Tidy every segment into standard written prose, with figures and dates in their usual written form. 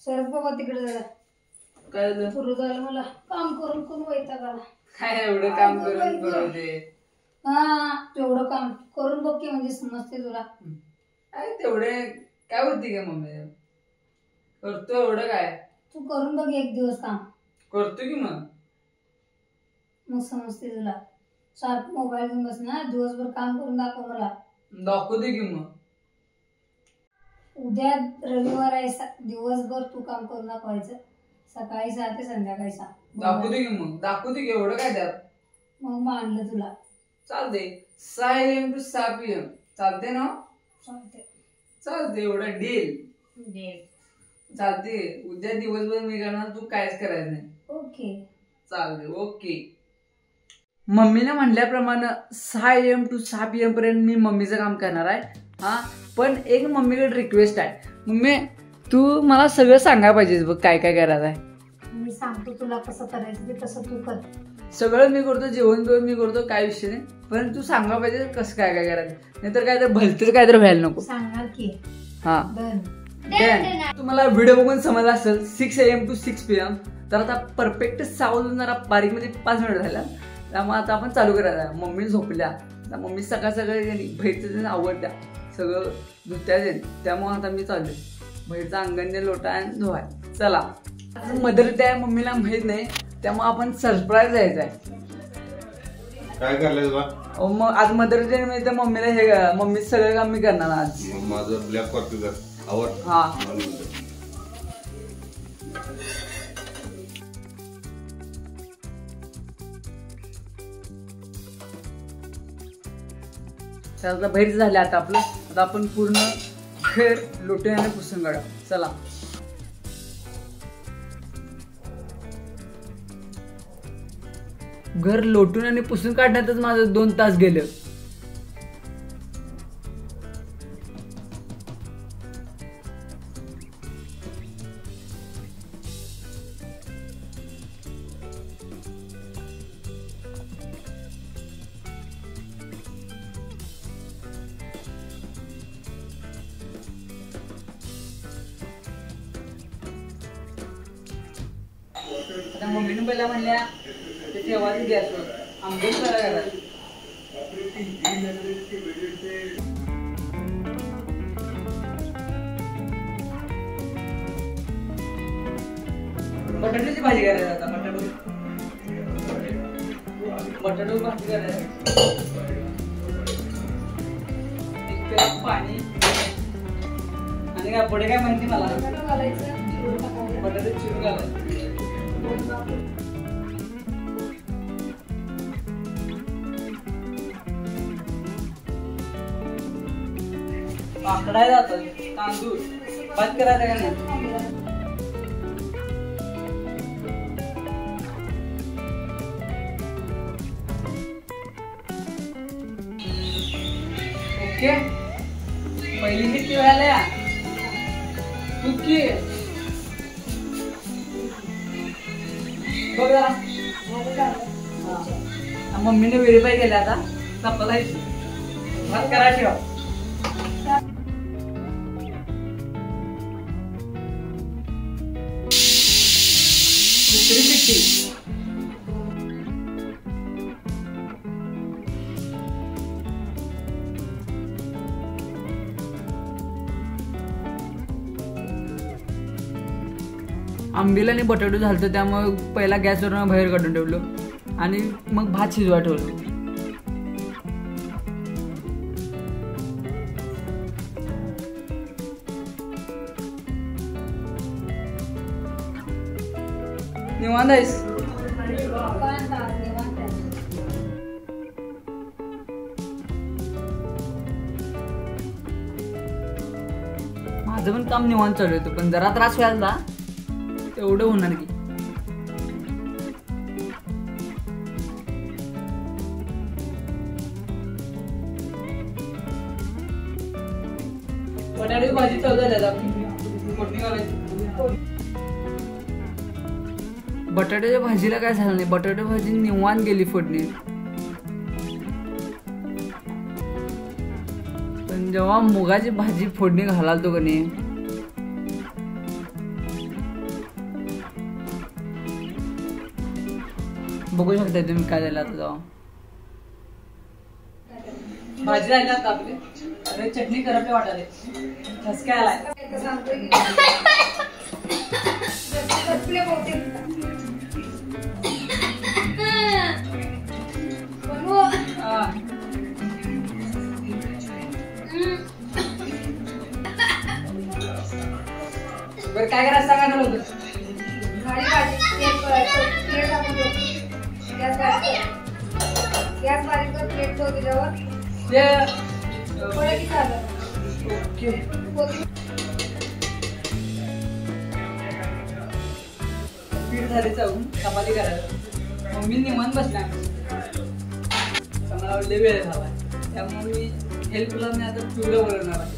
सरक बाबा तिकडे जरा. काय झालं? सुरू झालं मला काम करून करून वैताग आला. काय एवढं काम करून पुरवते? हा तेवढं काम करून बघ की म्हणजे समजते तुला. काय तेवढे काय होती का मम्मी? करतो एवढं काय? तू करून बघ एक दिवस काम. करतो की मग समजते तुला. सारखं मोबाईल घेऊन बस ना, दिवसभर काम करून दाखव मला. दाखवते की मग. उद्या रविवार आहे, दिवसभर तू काम करून दाखवायचं. सकाळी 6 ते संध्याकाळी 6. दाखवते की मग. दाखवते की एवढं काय त्यात? मग मानलं तुला. चालते. 6 AM to 6 PM चालते ना? चालते एवढं डील. चालते. उद्या दिवसभर मी करणार, तू कायच करायचं नाही. ओके चालते. ओके. मम्मीने म्हणल्याप्रमाणे 6 AM to 6 PM पर्यंत मी मम्मीचं काम करणार आहे. हा पण एक मम्मीकडे रिक्वेस्ट आहे. मम्मी तू मला सगळं सांगायला पाहिजे बघ काय काय करायचं आहे. मी सांगतो तुला कसं करायचं ते तसं तू कर. सगळं मी करतो, जेवण बिवण मी करतो, काय विषय नाही. पण तू सांगा पाहिजे कसं काय काय करायचं. नाहीतर काय तर भलतंच काय तर व्हायला नको. सांगणार की. हा तुम्हाला व्हिडिओ बघून समजला असेल 6 AM to 6 PM. तर आता परफेक्ट सावधून जरा बारीक मध्ये 5 मिनिट झाल्या. त्यामुळे आता आपण चालू करायला. मम्मी झोपल्या. मम्मी सकाळ सकाळी बाहेरचं आवडत्या सगळं धुत्या देईन. त्यामुळे आता मी चाललोय बाहेरचा अंगण लोटा आणि धुवाय. चला मदर डे मम्मीला माहित नाही, त्यामुळे आपण सरप्राईज द्यायचं आहे. काय करलाय बा? मग आज मदर डे म्हणजे मम्मीला हे मम्मी सगळं काम मी करणार आज. माझं ब्लॅक कॉफी कर आवड. हा आता बाहेर झाले. आता आपलं आता आपण पूर्ण घर लोटून आणि पुसून काढू. चला घर लोटून आणि पुसून काढण्यातच माझं 2 तास गेलं. आता मम्मीने पहिला म्हणल्या ते ठेवायचं गॅसवर आंबे करा. बटाट्याची भाजी करायची. आता बटाटो भाजी करायची. एक पाणी आणि काय पुढे काय माहिती मला. बटाटे चिरून घालायचं. आकडाय जात तांदूळ भात करायचा का नाही. ओके पहिली किती व्हायला कुकी बघ जरा. मम्मीने व्हेरीफाय केलं. आता चप्पल भात करायची. दुसरी शिट्टी. आंबीला आणि बटाटो झालतं त्यामुळे पहिला गॅसवरून बाहेर काढून ठेवलो आणि मग भात शिजवा ठेवलो. निवांत आहेस? माझं पण काम निवांत चालू होतं, पण जरा त्रास व्हायला तेवढं होणार की. बटाट्याची भाजी चालू झाली. फोडणी घालायची. बटाट्याच्या भाजीला काय झालं नाही. बटाटा भाजी निवांत गेली फोडणी. पण जेव्हा मुगाची भाजी फोडणी घालालतो का नाही बघू शकता तुम्ही काय झालं आता जाऊ. भाजी राहिली आता आपली. अरे चटणी करपले वाटाले. कसं काय आलाय? बरं काय करायचं सांगा ना लवकर. गॅस बारीक कर, प्लेट ठेव त्याच्यावर. ओके पीठ झाले चावून चपाती करायला. मम्मी निवांत बसला. मला लय वेळ झाला त्यामुळे मी हेल्पला मी आता पिवळं बोलवणार आहे.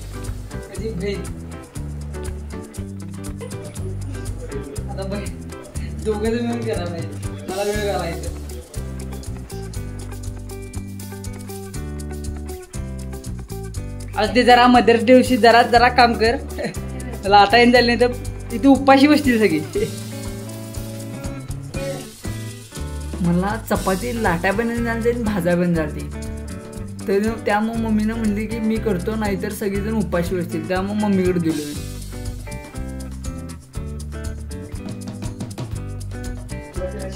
कधी बहीण आता बघ दोघं मिळून केला पाहिजे. मला वेळ घालायचं. आज ते जरा मदर्स डे दिवशी जरा काम कर. मला आता येऊन जाईल नाही तर तिथे उपाशी बसतील सगळी. मला चपाती लाटा बनवून जाते आणि भाजा बन जाते. तर त्यामुळे मम्मीनं म्हणली की मी करतो नाहीतर सगळीजण उपाशी बसतील. त्यामुळे मम्मीकडे दिलो मी.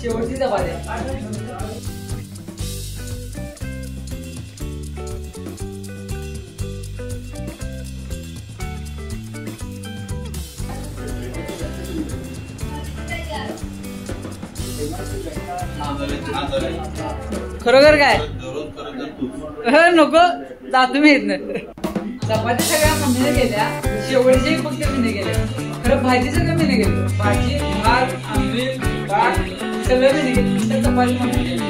शेवटची चपाती खरोखर काय नको जातो मी इथनं. चपाती सगळ्या मम्मीने केल्या. शेवटचे फक्त मीने केल्या. खरं भाजी सगळं मीने केलं. भाजी भात आंबील भात सगळं मीने केलं. चपाती मम्मी केली.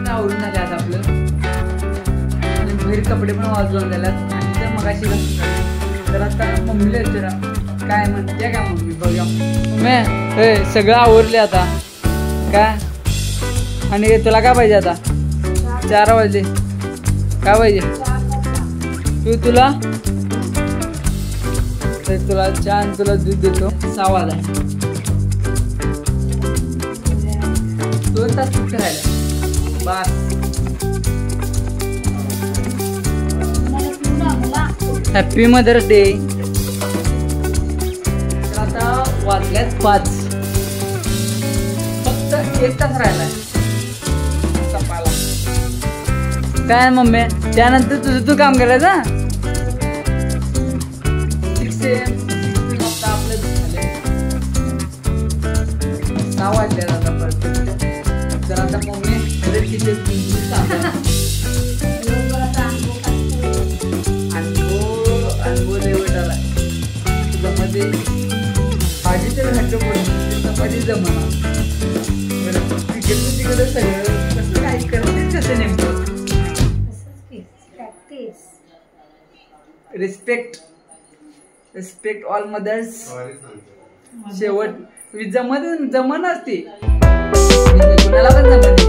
आवडून झाले आता आपलं. बाहेर कपडे पण वाजवून झाल्यात. आणि तर मगाशी तर आता मम्मीला विचारा काय म्हणते का मम्मी. बघा मम्मी सगळं आवरले आता काय. आणि तुला काय पाहिजे आता. 4 वाजले. काय पाहिजे तुला. तर तुला छान तुला दूध देतो. 6 वाजता 2 तास फक्त राहिला बस. Happy mother's day. आता वाजल्यात 5. फक्त 1 तास राहिलाय सपायला. काय मम्मी त्यानंतर तुझं तू काम करायचं. 6 AM आपलं झालंय. 6 वाजले आता परत. तर आता मम्मी किती मध्ये भाजी तर घट्ट पडते चपाती जमणार. तिकडे सगळं कसं काय करते कसं नेमकं. Respect all mothers. शेवट जमन असते कोणाला पण जमत.